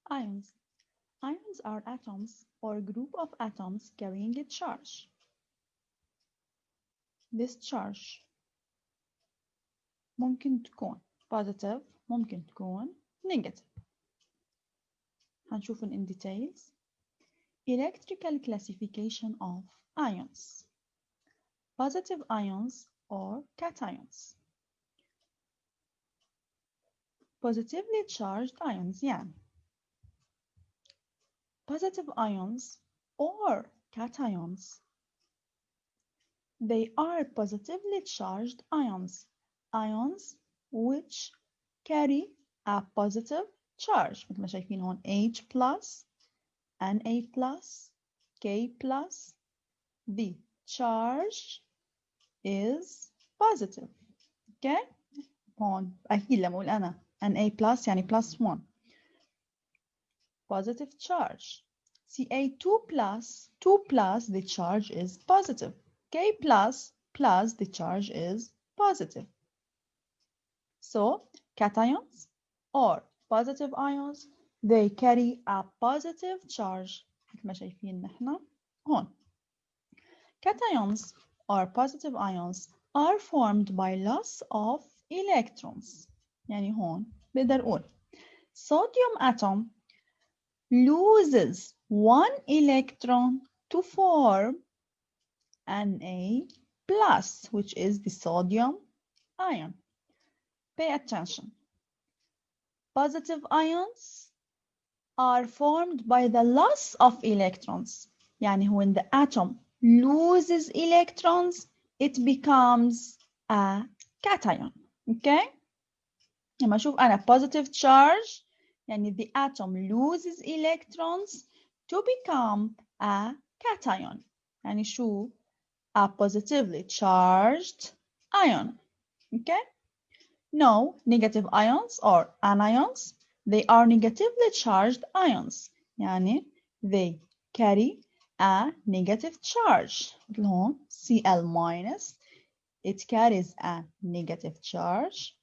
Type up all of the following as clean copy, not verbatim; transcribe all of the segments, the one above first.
Ions. Ions are atoms or group of atoms carrying a charge. This charge ممكن تكون positive ممكن تكون negative. هنشوفهم in details. Electrical classification of ions. Positive ions or cations. Positively charged ions يعني positive ions or cations. They are positively charged ions. Ions which carry a positive charge مثل ما شايفين هون H plus, Na plus, K plus. The charge is positive. Okay? هون أكيد لما أقول أنا Na plus يعني plus 1. Positive charge. Ca2 plus, 2 plus, the charge is positive. K plus, plus, the charge is positive. So, cations or positive ions, they carry a positive charge. مثل ما شايفين نحن هون. Cations or positive ions are formed by loss of electrons. يعني هون بقدر أقول sodium atom loses one electron to form Na plus, which is the sodium ion. Pay attention. Positive ions are formed by the loss of electrons. يعني when the atom loses electrons, it becomes a cation. Okay? لما أشوف أنا positive charge يعني the atom loses electrons to become a cation. يعني شو a positively charged ion. Okay? No, negative ions or anions, they are negatively charged ions. يعني they carry a negative charge. مثل هون Cl minus, it carries a negative charge.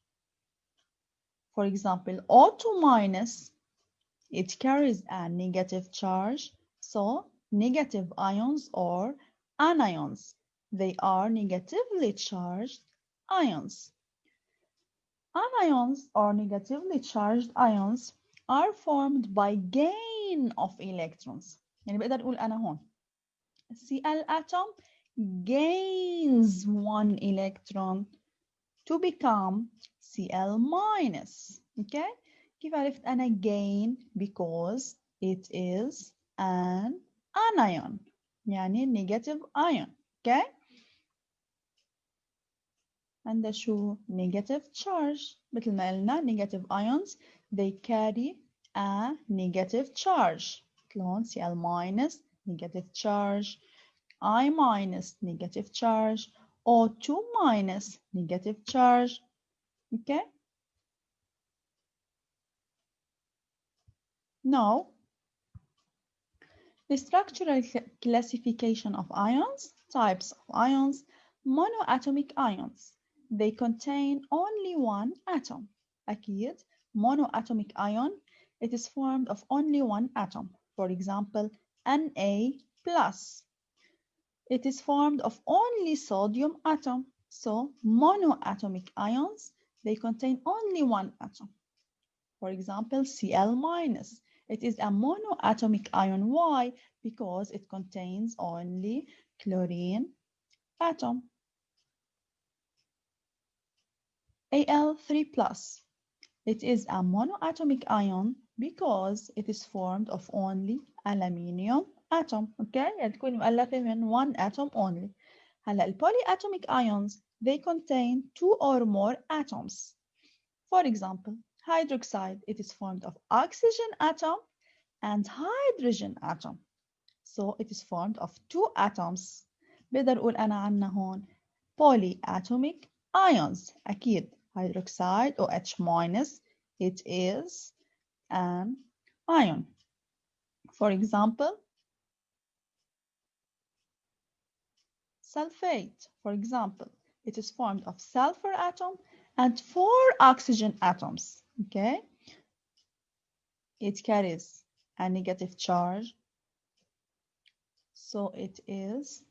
For example, O2 minus, it carries a negative charge. So negative ions or anions, they are negatively charged ions. Anions or negatively charged ions are formed by gain of electrons. يعني بقدر أقول أنا هون Cl atom gains one electron to become Cl minus. Okay? كيف عرفت أنا gain? Because it is an anion. يعني negative ion. Okay? عندها شو negative charge مثل ما قلنا negative ions they carry a negative charge مثل هون Cl minus negative charge, I minus negative charge, O2 minus negative charge. Okay? Now, the structural classification of ions, types of ions, monoatomic ions. They contain only one atom. أكيد, monoatomic ion, it is formed of only one atom. For example, Na plus. It is formed of only sodium atom. So, monoatomic ions, they contain only one atom. For example, Cl minus. It is a monoatomic ion. Why? Because it contains only chlorine atom. Al3 plus. It is a monoatomic ion because it is formed of only aluminium atom. Okay? يعني تكون مؤلفة من one atom only. هلا polyatomic ions, they contain two or more atoms. For example, hydroxide, it is formed of oxygen atom and hydrogen atom. So it is formed of two atoms. بقدر أقول أنا عنا هون polyatomic ions. أكيد hydroxide OH minus, it is an ion. For example, sulfate, for example, it is formed of sulfur atom and 4 oxygen atoms. Okay? it carries a negative charge, so it is